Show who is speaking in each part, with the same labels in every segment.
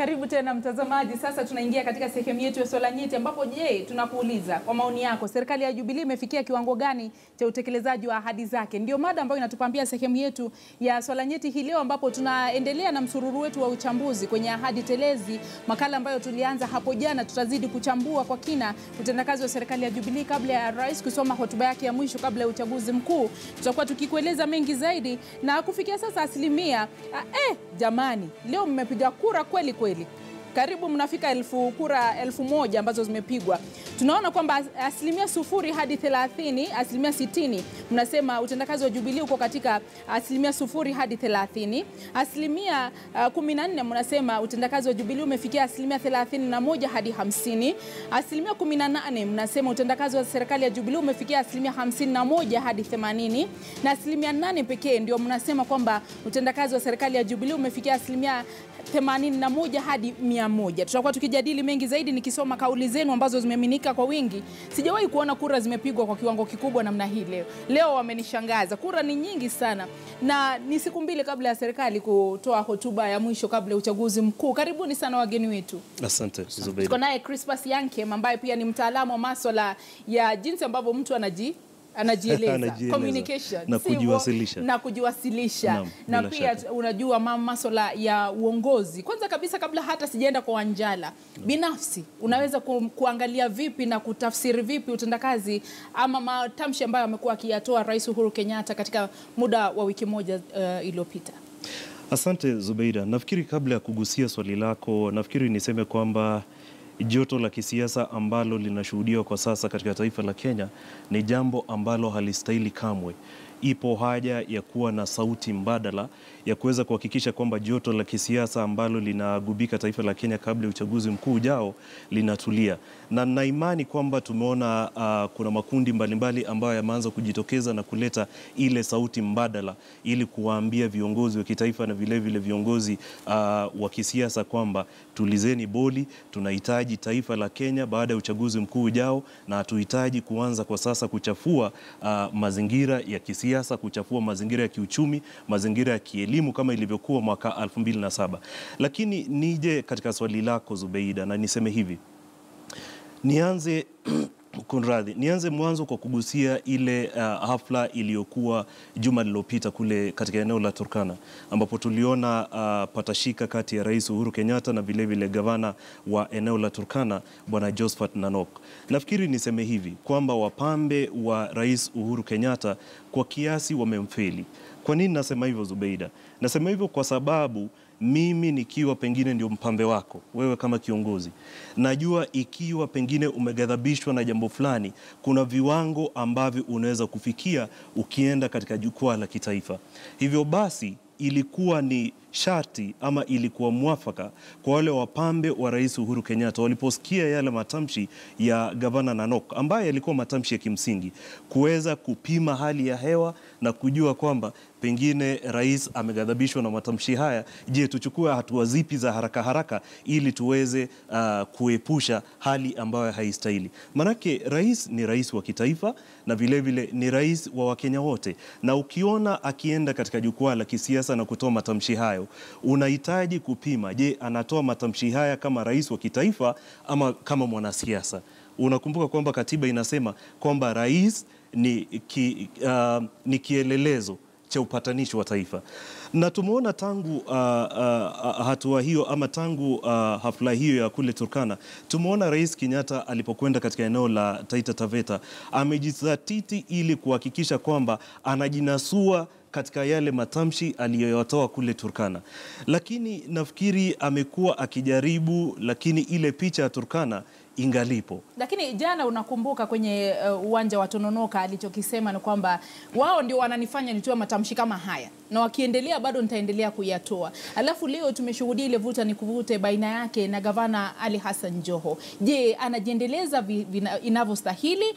Speaker 1: Karibu tena mtazamaji. Sasa tunaingia katika sehemu yetu ya swala nyeti ambapo tunakuuliza kwa maoni yako, serikali ya Jubilee imefikia kiwango gani cha utekelezaji wa ahadi zake? Ndio mada ambayo inatupambia sehemu yetu ya swala nyeti hii leo, ambapo tunaendelea na msururu wetu wa uchambuzi kwenye ahadi telezi, makala ambayo tulianza hapo jana. Tutazidi kuchambua kwa kina utendakazi wa serikali ya Jubilee kabla ya rais kusoma hotuba yake ya mwisho kabla ya uchaguzi mkuu. Tutakuwa tukikueleza mengi zaidi, na kufikia sasa asilimia jamani, leo mmepiga kura kweli kweli. Karibu mnafika kura 1000 ambazo zimepigwa. Tunaona kwamba asilimia 0 hadi 30, asilimia 60 mnasema utendakazi wa Jubilee uko katika asilimia 0 hadi 30. Asilimia 14 mnasema utendakazi wa Jubilee umefikia asilimia 31 hadi 50. Asilimia 18 mnasema utendakazi wa serikali ya Jubilee umefikia asilimia 51 hadi 80. Na asilimia 8 pekee ndio mnasema kwamba utendakazi wa serikali ya Jubilee umefikia asilimia 81 hadi 100. Tutakuwa tukijadili mengi zaidi nikisoma kauli zenu ambazo zimeminika kwa wingi. Sijawahi kuona kura zimepigwa kwa kiwango kikubwa namna hii leo. Leo wamenishangaza. Kura ni nyingi sana. Na ni siku mbili kabla ya serikali kutoa hotuba ya mwisho kabla ya uchaguzi mkuu. Karibuni sana wageni wetu.
Speaker 2: Asante Zubeida.
Speaker 1: Tuko naye Crispus Yankem ambaye pia ni mtaalamu wa masuala ya jinsi ambavyo mtu anajieleza, communication
Speaker 2: na
Speaker 1: kujiwasilisha. Na pia unajua masuala ya uongozi. Kwanza kabisa, kabla hata sijaenda kwa Wanjala, binafsi unaweza kuangalia vipi na kutafsiri vipi utendakazi ama matamshi ambayo amekuwa akiyatoa Rais Uhuru Kenyatta katika muda wa wiki moja iliyopita?
Speaker 2: Asante Zubeida. Nafikiri kabla ya kugusia swali lako, nafikiri niseme kwamba joto la kisiasa ambalo linashuhudiwa kwa sasa katika taifa la Kenya ni jambo ambalo halistahili kamwe. Ipo haja ya kuwa na sauti mbadala ya kuweza kuhakikisha kwamba joto la kisiasa ambalo linagubika taifa la Kenya kabla ya uchaguzi mkuu ujao linatulia. Na nina imani kwamba tumeona kuna makundi mbalimbali ambayo yameanza kujitokeza na kuleta ile sauti mbadala ili kuwaambia viongozi wa kitaifa na vile vile viongozi wa kisiasa kwamba tulizeni boli, tunahitaji taifa la Kenya baada ya uchaguzi mkuu ujao, na hatuhitaji kuanza kwa sasa kuchafua mazingira ya kisiasa, kuchafua mazingira ya kiuchumi, mazingira ya kielimu kama ilivyokuwa mwaka 2007. Lakini nije katika swali lako Zubeida, na niseme hivi. Nianze mwanzo kwa kugusia ile hafla iliyokuwa juma lililopita kule katika eneo la Turkana, ambapo tuliona patashika kati ya Rais Uhuru Kenyatta na vile vile gavana wa eneo la Turkana Bwana Josphat Nanok. Nafikiri niseme hivi kwamba wapambe wa Rais Uhuru Kenyatta kwa kiasi wamemfeli. Kwa nini nasema hivyo Zubeida? Nasema hivyo kwa sababu mimi nikiwa pengine ndio mpambe wako, wewe kama kiongozi, najua ikiwa pengine umeghadhabishwa na jambo fulani, kuna viwango ambavyo unaweza kufikia ukienda katika jukwaa la kitaifa. Hivyo basi ilikuwa ni sharti ama ilikuwa mwafaka kwa wale wapambe wa Rais Uhuru Kenyatta waliposikia yale matamshi ya gavana Nanok, ambaye yalikuwa matamshi ya kimsingi, kuweza kupima hali ya hewa na kujua kwamba pengine rais ameghadhabishwa na matamshi haya. Je, tuchukue hatua zipi za haraka haraka ili tuweze kuepusha hali ambayo haistahili? Manake rais ni rais wa kitaifa na vile vile ni rais wa Wakenya wote. Na ukiona akienda katika jukwaa la kisiasa na kutoa matamshi hayo, unahitaji kupima, je, anatoa matamshi haya kama rais wa kitaifa ama kama mwanasiasa? Unakumbuka kwamba katiba inasema kwamba rais ni kielelezo cha upatanishi wa taifa. Na tumeona tangu hatua hiyo ama tangu hafla hiyo ya kule Turkana, tumeona Rais Kenyatta alipokwenda katika eneo la Taita Taveta amejizatiti ili kuhakikisha kwamba anajinasua katika yale matamshi aliyoyatoa kule Turkana. Lakini nafikiri amekuwa akijaribu, lakini ile picha ya Turkana ingalipo.
Speaker 1: Lakini jana unakumbuka kwenye uwanja wa Tononoka alichokisema ni kwamba wao ndio wananifanya nitoe matamshi kama haya, na wakiendelea bado nitaendelea kuyatoa. Alafu leo tumeshuhudia ile vuta ni kuvute baina yake na gavana Ali Hassan Joho. Je, anajiendeleza inavyostahili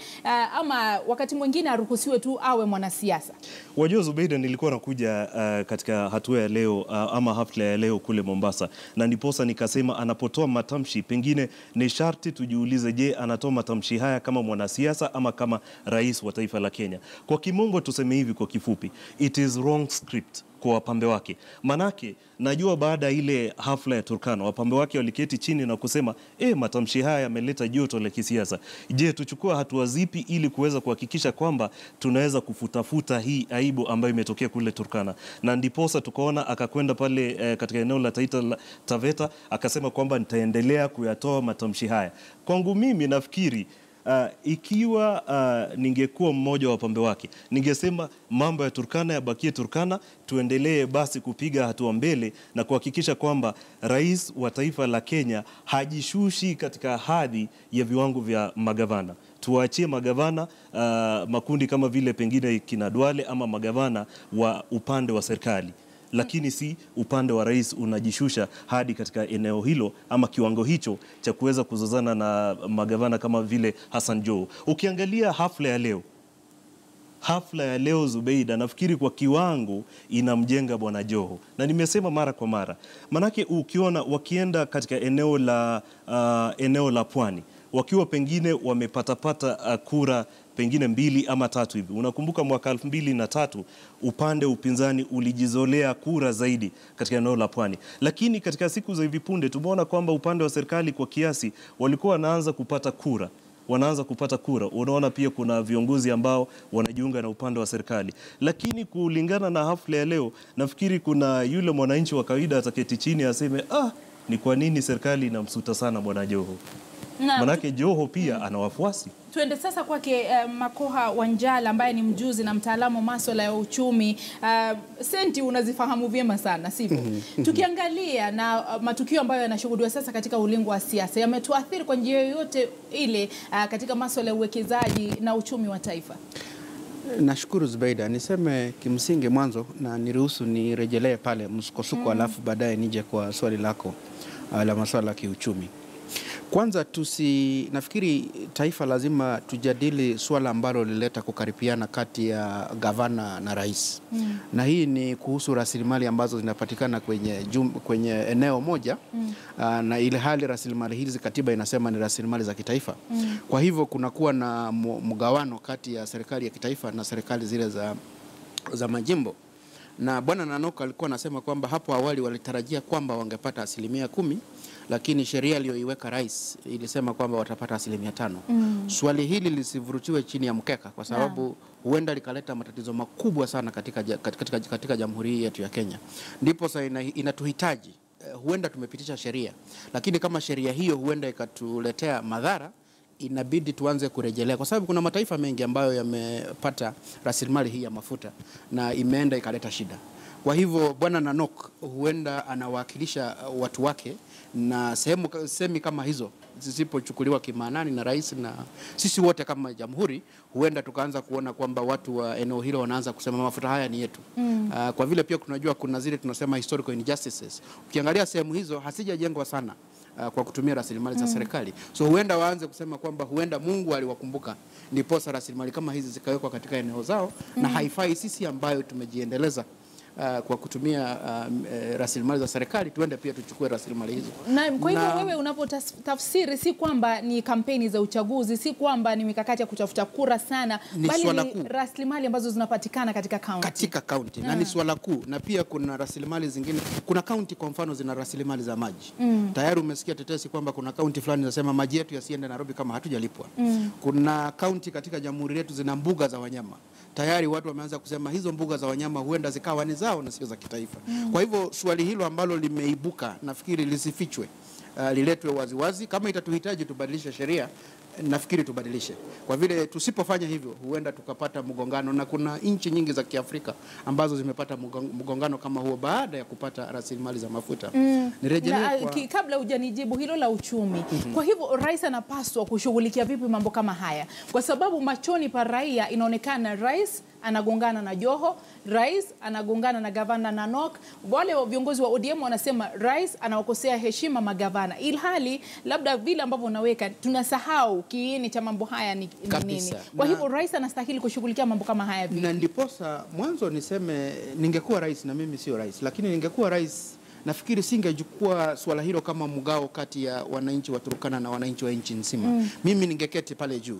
Speaker 1: ama wakati mwingine aruhusiwe tu awe mwanasiasa?
Speaker 2: Wajua Zubeida, nilikuwa nakuja katika hatua ya leo ama hafla ya leo kule Mombasa, na ndiposa nikasema anapotoa matamshi pengine ni sharti tujiulize, je, anatoa matamshi haya kama mwanasiasa ama kama rais wa taifa la Kenya? Kwa kimombo tuseme hivi kwa kifupi, it is wrong script. kwa wapambe wake. Manake najua baada ile hafla ya Turkana wapambe wake waliketi chini na kusema matamshi haya yameleta joto la kisiasa. Je, tuchukua hatua zipi ili kuweza kuhakikisha kwamba tunaweza kufutafuta hii aibu ambayo imetokea kule Turkana? Na ndiposa tukaona akakwenda pale katika eneo la Taita Taveta akasema kwamba nitaendelea kuyatoa matamshi haya. Kwangu mimi nafikiri ikiwa ningekuwa mmoja wa wapambe wake, ningesema mambo ya Turkana yabakie Turkana, tuendelee basi kupiga hatua mbele na kuhakikisha kwamba rais wa taifa la Kenya hajishushi katika hadhi ya viwango vya magavana. Tuwaachie magavana makundi kama vile pengine kina Duale ama magavana wa upande wa serikali, lakini si upande wa rais unajishusha hadi katika eneo hilo ama kiwango hicho cha kuweza kuzozana na magavana kama vile Hassan Joho. Ukiangalia hafla ya leo Zubeida, nafikiri kwa kiwango inamjenga bwana Joho, na nimesema mara kwa mara, manake ukiona wakienda katika eneo la pwani wakiwa pengine wamepatapata kura pengine 2 ama 3 hivi. Unakumbuka mwaka 2003 upande upinzani ulijizolea kura zaidi katika eneo la pwani, lakini katika siku za hivi punde tumeona kwamba upande wa serikali kwa kiasi walikuwa wanaanza kupata kura. Unaona pia kuna viongozi ambao wanajiunga na upande wa serikali, lakini kulingana na hafla ya leo nafikiri kuna yule mwananchi wa kawaida ataketi chini aseme ni kwa nini serikali inamsuta sana bwana Joho? Manake Joho pia ana wafuasi.
Speaker 1: Tuende sasa kwake Makoha Wanjala ambaye ni mjuzi na mtaalamu masuala ya uchumi. Senti unazifahamu vyema sana, sivyo? Tukiangalia na matukio ambayo yanashuhudiwa sasa katika ulingo wa siasa, yametuathiri kwa njia yoyote ile katika masuala ya uwekezaji na uchumi wa taifa?
Speaker 3: Nashukuru Zubeida. Niseme kimsingi mwanzo na niruhusu nirejelee pale msukosuko alafu baadaye nije kwa swali lako la masuala ya kiuchumi. Kwanza nafikiri taifa lazima tujadili swala ambalo lileta kukaripiana kati ya gavana na rais. Na hii ni kuhusu rasilimali ambazo zinapatikana kwenye eneo moja. Na ile hali rasilimali hizi katiba inasema ni rasilimali za kitaifa. Kwa hivyo kunakuwa na mgawano kati ya serikali ya kitaifa na serikali zile za majimbo. Na bwana Nanok alikuwa anasema kwamba hapo awali walitarajia kwamba wangepata 10%, lakini sheria aliyoiweka rais ilisema kwamba watapata 5%. Swali hili lisivurutiwe chini ya mkeka kwa sababu huenda likaleta matatizo makubwa sana katika jamhuri yetu ya Kenya. Ndipo sasa inatuhitaji, huenda tumepitisha sheria, lakini kama sheria hiyo huenda ikatuletea madhara, inabidi tuanze kurejelea, kwa sababu kuna mataifa mengi ambayo yamepata rasilimali hii ya mafuta na imeenda ikaleta shida. Kwa hivyo bwana Nanok huenda anawakilisha watu wake, na sehemu kama hizo zisipochukuliwa kimaanani na rais na sisi wote kama jamhuri, huenda tukaanza kuona kwamba watu wa eneo hilo wanaanza kusema mafuta haya ni yetu. Kwa vile pia tunajua kuna zile tunasema historical injustices. Ukiangalia sehemu hizo hasijajengwa sana kwa kutumia rasilimali za serikali. So huenda waanze kusema kwamba huenda Mungu aliwakumbuka ndiposa rasilimali kama hizi zikawekwa katika eneo zao, na haifai sisi ambayo tumejiendeleza kwa kutumia rasilimali za serikali tuende pia tuchukue rasilimali hizo.
Speaker 1: Na kwa hivyo wewe unapotafsiri si kwamba ni kampeni za uchaguzi, si kwamba ni mikakati ya kutafuta kura sana, bali ni rasilimali ambazo zinapatikana katika county. Na ni swala kuu. Na pia kuna rasilimali zingine, kuna county kwa mfano zina rasilimali za maji. Tayari umesikia tetesi kwamba kuna county fulani zinasema maji yetu yasiende Nairobi kama hatujalipwa. Kuna county katika jamhuri yetu zina mbuga za wanyama. Tayari watu wameanza kusema hizo mbuga za wanyama huenda zikawa ni zao na sio za kitaifa. Kwa hivyo swali hilo ambalo limeibuka nafikiri lisifichwe, liletwe waziwazi. Kama itatuhitaji tubadilishe sheria, nafikiri tubadilishe. Kwa vile tusipofanya hivyo huenda tukapata mgongano, na kuna nchi nyingi za Kiafrika ambazo zimepata mgongano kama huo baada ya kupata rasilimali za mafuta. Kabla hujanijibu hilo la uchumi, kwa hivyo rais anapaswa kushughulikia vipi mambo kama haya? Kwa sababu machoni pa raia inaonekana rais anagongana na Joho, rais anagongana na gavana Nanok. Wale viongozi wa ODM wanasema rais anawakosea heshima magavana, ilhali labda vile ambavyo unaweka tunasahau kiini cha mambo haya ni nini. Kwa hivyo rais anastahili kushughulikia mambo kama haya vipi?
Speaker 3: Na ndiposa mwanzo niseme ningekuwa rais, na mimi sio rais, lakini ningekuwa rais nafikiri singechukua swala hilo kama mgao kati ya wananchi wa Turkana na wananchi wa nchi nzima. Mimi ningeketi pale juu.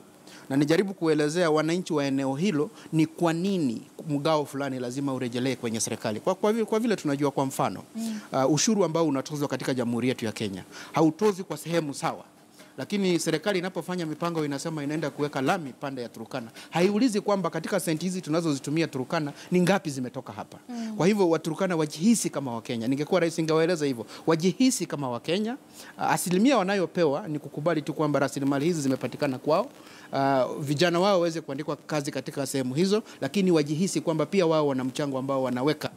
Speaker 3: na nijaribu kuelezea wananchi wa eneo hilo ni kwa nini mgao fulani lazima urejelee kwenye serikali. Kwa vile tunajua kwa mfano ushuru ambao unatozwa katika Jamhuri yetu ya Kenya hautozwi kwa sehemu sawa. Lakini serikali inapofanya mipango inasema inaenda kuweka lami pande ya Turkana. Haiulizi kwamba katika senti hizi tunazozitumia Turkana ni ngapi zimetoka hapa. Kwa hivyo Waturkana wajihisi kama Wakenya. Ningekuwa rais ningewaeleza hivyo. Wajihisi kama Wakenya. Asilimia wanayopewa ni kukubali tu kwamba rasilimali hizi zimepatikana kwao. Vijana wao waweze kuandikwa kazi katika sehemu hizo, lakini wajihisi kwamba pia wao wana mchango ambao wanaweka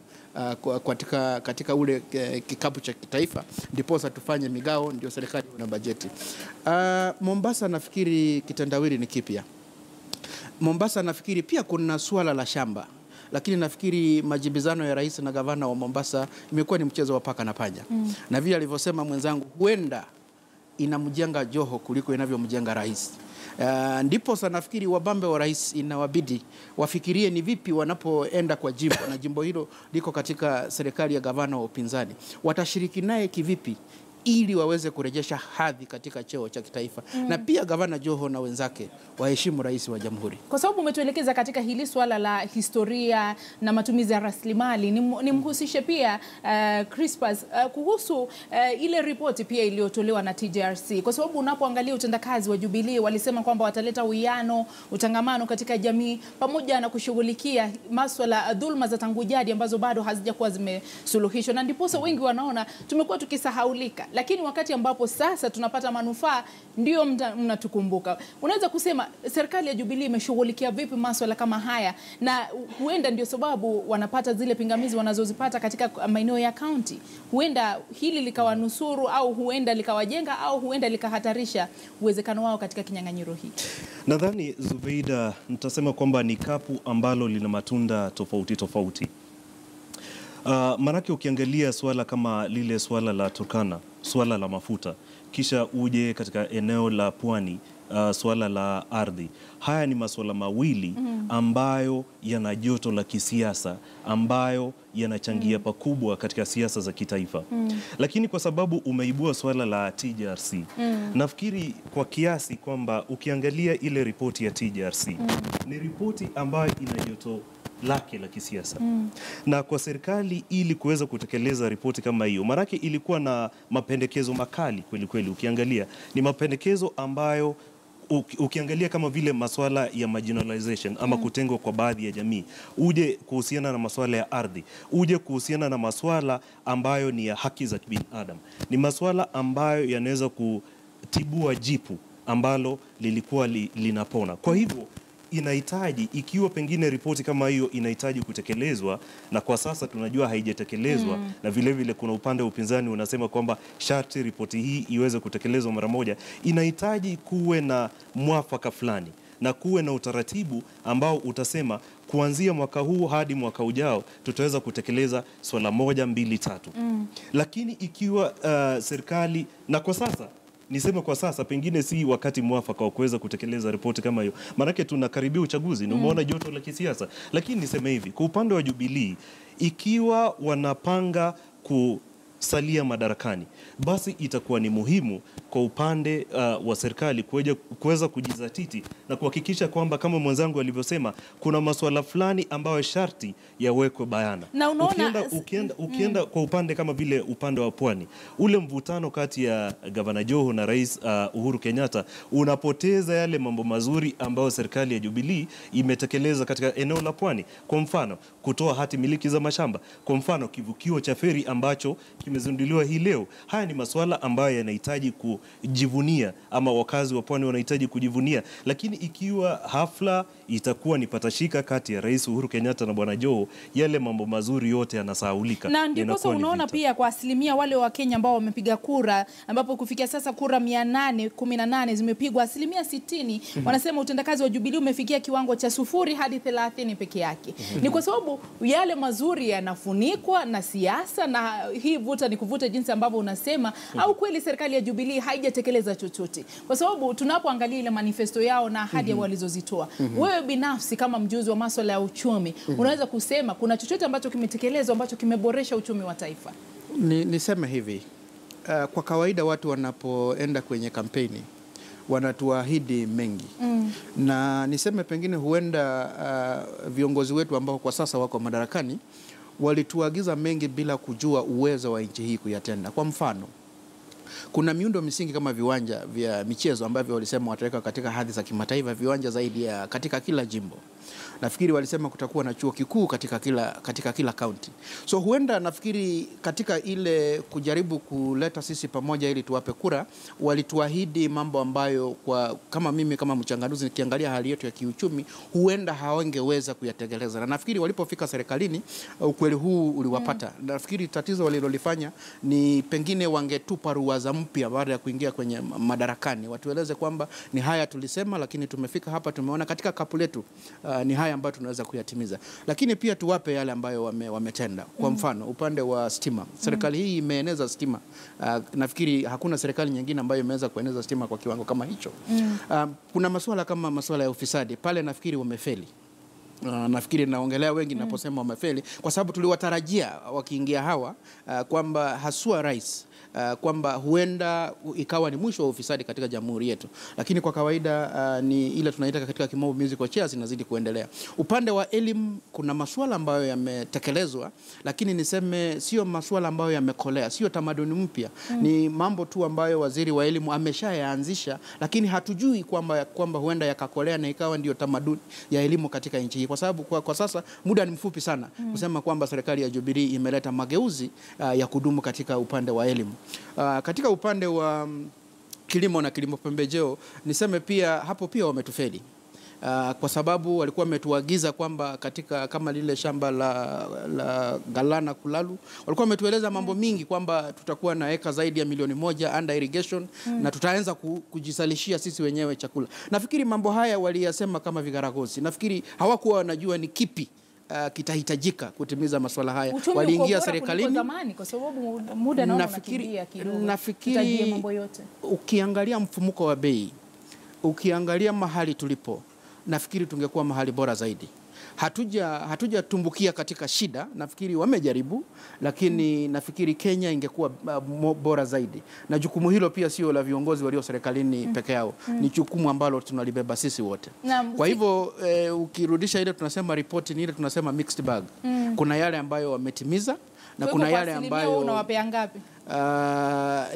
Speaker 3: katika ule kikapu cha kitaifa, ndiposa tufanye migao, ndio serikali na bajeti. Mombasa nafikiri kitendawili ni kipya. Mombasa nafikiri pia kuna suala la shamba, lakini nafikiri majibizano ya rais na gavana wa Mombasa imekuwa ni mchezo wa paka na panya. Na vile alivyosema mwenzangu, huenda inamjenga Joho kuliko inavyomjenga rais. Ndipo sana nafikiri wabambe wa rais inawabidi wafikirie ni vipi wanapoenda kwa jimbo, na jimbo hilo liko katika serikali ya gavana wa upinzani, watashiriki naye kivipi ili waweze kurejesha hadhi katika cheo cha kitaifa. Na pia gavana Joho na wenzake waheshimu rais wa jamhuri.
Speaker 1: Kwa sababu umetuelekeza katika hili swala la historia na matumizi ya rasilimali, nimhusishe pia Crispus kuhusu ile ripoti pia iliyotolewa na TJRC. Kwa sababu unapoangalia utendakazi wa Jubilee, walisema kwamba wataleta uwiano, utangamano katika jamii pamoja na kushughulikia masuala dhulma za tangu jadi ambazo bado hazijakuwa zimesuluhishwa. Na ndipo wengi wanaona tumekuwa tukisahaulika. Lakini wakati ambapo sasa tunapata manufaa ndio mnatukumbuka. Unaweza kusema serikali ya Jubilee imeshughulikia vipi masuala kama haya, na huenda ndio sababu wanapata zile pingamizi wanazozipata katika maeneo ya county? Huenda hili likawanusuru, au huenda likawajenga, au huenda likahatarisha uwezekano wao katika kinyang'anyiro hiki?
Speaker 2: Nadhani Zubeida, nitasema kwamba ni kapu ambalo lina matunda tofauti tofauti. Manake ukiangalia swala kama lile swala la Turkana, swala la mafuta, kisha uje katika eneo la pwani, swala la ardhi. Haya ni masuala mawili ambayo yana joto la kisiasa, ambayo yanachangia pakubwa katika siasa za kitaifa. Lakini kwa sababu umeibua swala la TJRC, nafikiri kwa kiasi kwamba ukiangalia ile ripoti ya TJRC, ni ripoti ambayo ina joto lake la kisiasa. Na kwa serikali ili kuweza kutekeleza ripoti kama hiyo, marake ilikuwa na mapendekezo makali kweli kweli. Ukiangalia ni mapendekezo ambayo ukiangalia kama vile masuala ya marginalization ama kutengwa kwa baadhi ya jamii, uje kuhusiana na masuala ya ardhi, uje kuhusiana na masuala ambayo ni ya haki za binadamu, ni masuala ambayo yanaweza kutibua jipu ambalo lilikuwa linapona. Kwa hivyo inahitaji, ikiwa pengine ripoti kama hiyo inahitaji kutekelezwa, na kwa sasa tunajua haijatekelezwa, na vile vile kuna upande wa upinzani unasema kwamba sharti ripoti hii iweze kutekelezwa mara moja, inahitaji kuwe na mwafaka fulani na kuwe na utaratibu ambao utasema kuanzia mwaka huu hadi mwaka ujao tutaweza kutekeleza swala 1, 2, 3. Lakini ikiwa serikali, na kwa sasa niseme kwa sasa pengine si wakati mwafaka wa kuweza kutekeleza ripoti kama hiyo, maanake tunakaribia uchaguzi na umeona joto la kisiasa. Lakini niseme hivi, kwa upande wa Jubilee, ikiwa wanapanga kusalia madarakani, basi itakuwa ni muhimu kwa upande wa serikali kuweza kujizatiti na kuhakikisha kwamba kama mwenzangu alivyosema, kuna masuala fulani ambayo sharti yawekwe bayana.
Speaker 1: Na unaona
Speaker 2: ukienda kwa upande kama vile upande wa pwani, ule mvutano kati ya gavana Joho na rais Uhuru Kenyatta unapoteza yale mambo mazuri ambayo serikali ya Jubilee imetekeleza katika eneo la pwani. Kwa mfano, kutoa hati miliki za mashamba, kwa mfano kivukio cha feri ambacho kimezinduliwa hii leo. Haya ni masuala ambayo yanahitaji kujivunia, ama wakazi wa pwani wanahitaji kujivunia. Lakini ikiwa hafla itakuwa ni patashika kati ya rais Uhuru Kenyatta na bwana Joho, yale mambo mazuri yote yanasahaulika.
Speaker 1: Na ndipo unaona pia kwa asilimia wale wa Kenya ambao wamepiga kura, ambapo kufikia sasa kura 818 zimepigwa, asilimia 60 wanasema utendakazi wa Jubilee umefikia kiwango cha 0 hadi 30 peke yake. Ni kwa sababu yale mazuri yanafunikwa na siasa, na hii vuta ni kuvuta jinsi ambavyo unasema, au kweli serikali ya Jubilee haijatekeleza chochote? Kwa sababu tunapoangalia ile manifesto yao na ahadi walizozitoa, wewe binafsi kama mjuzi wa masuala ya uchumi, unaweza kusema kuna chochote ambacho kimetekelezwa ambacho kimeboresha uchumi wa taifa?
Speaker 3: Niseme hivi, kwa kawaida watu wanapoenda kwenye kampeni wanatuahidi mengi. Na niseme pengine huenda viongozi wetu ambao kwa sasa wako madarakani walituagiza mengi bila kujua uwezo wa nchi hii kuyatenda. Kwa mfano, kuna miundo misingi kama viwanja vya michezo ambavyo walisema wataweka katika hadhi za kimataifa, viwanja zaidi ya katika kila jimbo. Nafikiri walisema kutakuwa na chuo kikuu katika kila kaunti. So huenda nafikiri katika ile kujaribu kuleta sisi pamoja ili tuwape kura, walituahidi mambo ambayo kama mimi kama mchanganuzi nikiangalia hali yetu ya kiuchumi, huenda hawangeweza kuyatekeleza. Na nafikiri walipofika serikalini ukweli huu uliwapata. Nafikiri tatizo walilolifanya ni pengine wangetupa ruwaza mpya baada ya kuingia kwenye madarakani. Watueleze kwamba ni haya tulisema, lakini tumefika hapa, tumeona katika kapu letu ni haya ambayo tunaweza kuyatimiza. Lakini pia tuwape yale ambayo wametenda. Kwa mfano, upande wa stima. Serikali hii imeeneza stima. Nafikiri hakuna serikali nyingine ambayo imeweza kueneza stima kwa kiwango kama hicho. Kuna masuala kama masuala ya ufisadi. Pale nafikiri wamefeli. Nafikiri naongelea wengi naposema wamefeli kwa sababu tuliwatarajia wakiingia hawa kwamba haswa rais kwamba huenda ikawa ni mwisho wa ufisadi katika jamhuri yetu, lakini kwa kawaida ni ile tunaita katika kimombo musical chairs inazidi kuendelea. Upande wa elimu kuna masuala ambayo yametekelezwa, lakini niseme sio masuala ambayo yamekolea, sio tamaduni mpya. Ni mambo tu ambayo waziri wa elimu ameshayaanzisha, lakini hatujui kwamba huenda yakakolea na ikawa ndio tamaduni ya elimu katika nchi hii, kwa sababu kwa sasa muda ni mfupi sana kusema kwamba serikali ya Jubilee imeleta mageuzi ya kudumu katika upande wa elimu. Katika upande wa kilimo na kilimo pembejeo niseme pia hapo pia wametufeli. Kwa sababu walikuwa wametuagiza kwamba katika kama lile shamba la Galana Kulalu walikuwa wametueleza mambo mingi kwamba tutakuwa na eka zaidi ya 1,000,000 under irrigation na tutaanza kujisalishia sisi wenyewe chakula. Nafikiri mambo haya waliyasema kama vigaragosi. Nafikiri hawakuwa wanajua ni kipi kitahitajika kutimiza masuala haya. Waliingia serikalini
Speaker 1: kwa sababu muda naona unakimbia kidogo.
Speaker 3: Nafikiri mambo yote. Ukiangalia mfumuko wa bei, ukiangalia mahali tulipo, nafikiri tungekuwa mahali bora zaidi. Hatujatumbukia katika shida, nafikiri wamejaribu, lakini nafikiri Kenya ingekuwa bora zaidi. Na jukumu hilo pia sio la viongozi walio serikalini peke yao, ni jukumu ambalo tunalibeba sisi wote. Kwa hivyo ukirudisha ile tunasema report ni ile tunasema mixed bag. Kuna yale ambayo wametimiza na kuna yale ambayo
Speaker 1: unawapea ngapi?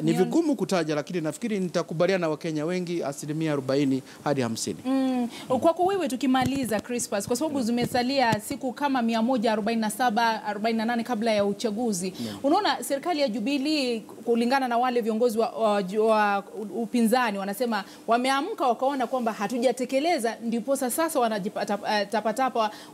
Speaker 3: Ni vigumu kutaja, lakini nafikiri nitakubaliana na Wakenya wengi 40% hadi 50%.
Speaker 1: Kwako wewe tukimaliza Crispus, kwa sababu zimesalia siku kama 147 48 kabla ya uchaguzi. Unaona serikali ya Jubilee kulingana na wale viongozi wa upinzani wanasema wameamka wakaona kwamba hatujatekeleza, ndipo sasa wanajipata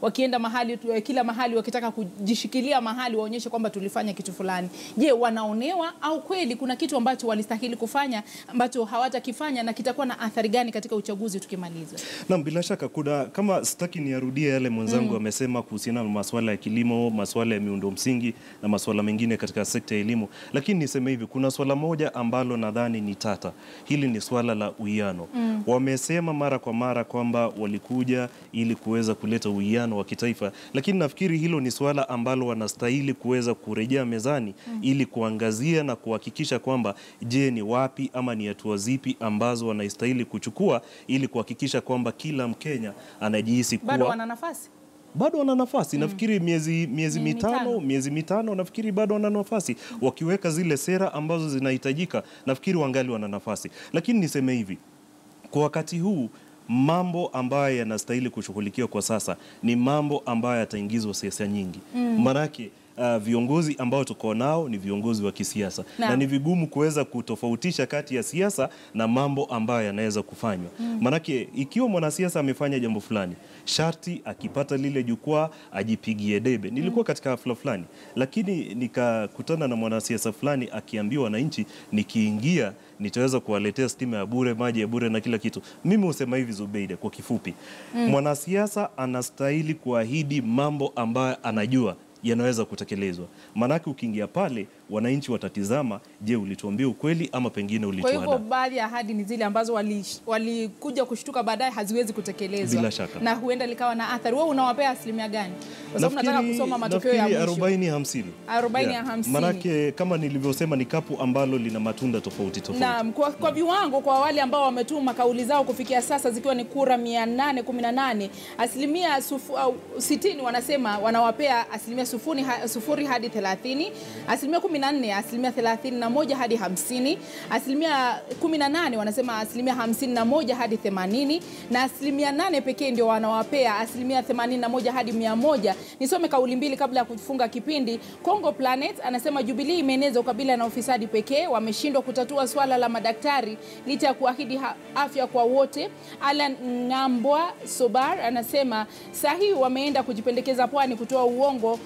Speaker 1: wakienda mahali kila mahali wakitaka kujishikilia mahali waonyeshe kwamba tulifanya kitu fulani. Je, wanaonewa au kweli kuna kitu ambacho walistahili kufanya ambacho hawatakifanya na kitakuwa na athari gani katika uchaguzi tukimaliza?
Speaker 2: Na bila shaka kuna kama sitaki niarudie yale mwenzangu amesema kuhusiana na masuala ya kilimo, masuala ya miundo msingi na masuala mengine katika sekta ya elimu, lakini niseme hivi, kuna swala moja ambalo nadhani ni tata. Hili ni swala la uwiano. Wamesema mara kwa mara kwamba walikuja ili kuweza kuleta uwiano wa kitaifa, lakini nafikiri hilo ni swala ambalo wanastahili kuweza kurejea mezani ili kuangazia na kuhakikisha kwamba je, ni wapi ama ni hatua zipi ambazo wanastahili kuchukua ili kuhakikisha kwamba kila Mkenya anajihisi kuwa bado wana nafasi. Nafikiri miezi mitano nafikiri bado wana nafasi. Wakiweka zile sera ambazo zinahitajika, nafikiri wangali wana nafasi. Lakini niseme hivi, kwa wakati huu mambo ambayo yanastahili kushughulikiwa kwa sasa ni mambo ambayo yataingizwa siasa nyingi. Manake viongozi ambao tuko nao ni viongozi wa kisiasa na ni vigumu kuweza kutofautisha kati ya siasa na mambo ambayo yanaweza kufanywa. Manake ikiwa mwanasiasa amefanya jambo fulani, sharti akipata lile jukwaa ajipigie debe. Nilikuwa katika hafla fulani, lakini nikakutana na mwanasiasa fulani akiambiwa wananchi nikiingia nitaweza kuwaletea stima ya bure, maji ya bure na kila kitu. Mimi husema hivi Zubeida, kwa kifupi, mwanasiasa anastahili kuahidi mambo ambayo anajua yanaweza kutekelezwa. Manake ukiingia pale wananchi watatizama, je, ulituambia ukweli ama pengine
Speaker 1: Kwa
Speaker 2: ulituhada.
Speaker 1: hivyo baadhi ya ahadi ni zile ambazo walikuja kushtuka baadaye haziwezi kutekelezwa.
Speaker 2: Bila shaka.
Speaker 1: Na huenda likawa na athari. Wewe unawapea asilimia gani? Kwa sababu nataka kusoma matokeo ya mwisho.
Speaker 2: 40-50.
Speaker 1: 40-50.
Speaker 2: Manake kama nilivyosema ni kapu ambalo lina matunda tofauti tofauti.
Speaker 1: Na kwa viwango kwa wale ambao wametuma kauli zao kufikia sasa zikiwa ni kura 818, asilimia 60 wanasema wanawapea asilimia 0 hadi 30, asilimia 14 asilimia 31 hadi 50, asilimia 18 wanasema asilimia 51 hadi 80, na asilimia 8 pekee ndio wanawapea asilimia 81 hadi 100. Nisome kauli mbili kabla ya kufunga kipindi. Congo Planet anasema Jubilee imeeneza ukabila na ufisadi pekee, wameshindwa kutatua swala la madaktari licha ya kuahidi afya kwa wote. Alan Ngambwa Sobar anasema sahihi wameenda kujipendekeza pwani kutoa uongo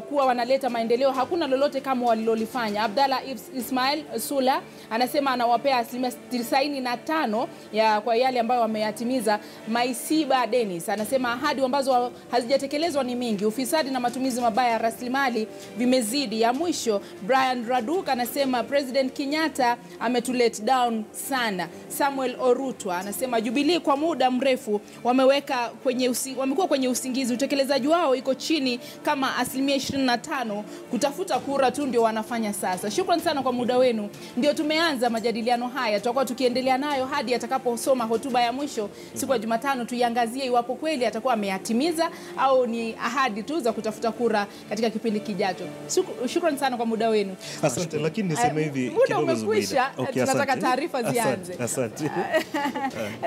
Speaker 1: kuwa wanaleta maendeleo, hakuna lolote kama walilolifanya. Abdalla Ismail Sula anasema anawapea asilimia 95 kwa yale ambayo wameyatimiza. Maisiba Dennis anasema ahadi ambazo hazijatekelezwa ni mingi, ufisadi na matumizi mabaya ya rasilimali vimezidi. Ya mwisho Brian Raduk anasema President Kenyatta ametulet down sana. Samuel Orutwa anasema Jubilee kwa muda mrefu wamekuwa kwenye usingizi, utekelezaji wao iko chini kama asilimia 25, kutafuta kura tu ndio wanafanya sasa. Shukrani sana kwa muda wenu. Ndio tumeanza majadiliano haya, tutakuwa tukiendelea nayo hadi atakaposoma hotuba ya mwisho siku ya Jumatano, tuiangazie iwapo kweli atakuwa ameyatimiza au ni ahadi tu za kutafuta kura katika kipindi kijacho. Shukrani sana kwa muda wenu.
Speaker 2: Asante, lakini niseme hivi
Speaker 1: muda umekwisha. Tunataka taarifa zianze.
Speaker 2: Asante.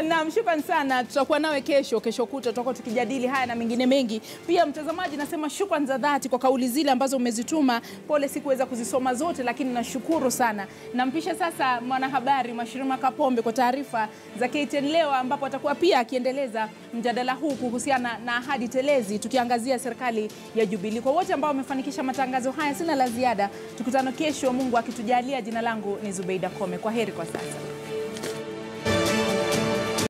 Speaker 1: Na shukrani sana, tutakuwa nawe kesho kuta tutakuwa tukijadili haya na mengine mengi. Pia mtazamaji, nasema shukrani za dhati kwa kauli zile ambazo umezituma. Pole sikuweza kuzisoma zote, lakini nashukuru sana. Nampisha sasa mwanahabari Mashirima Kapombe kwa taarifa za KTN leo, ambapo atakuwa pia akiendeleza mjadala huu kuhusiana na ahadi telezi, tukiangazia serikali ya Jubilee. Kwa wote ambao wamefanikisha matangazo haya, sina la ziada. Tukutane kesho Mungu akitujalia. Jina langu ni Zubeida Kome. Kwa heri kwa sasa.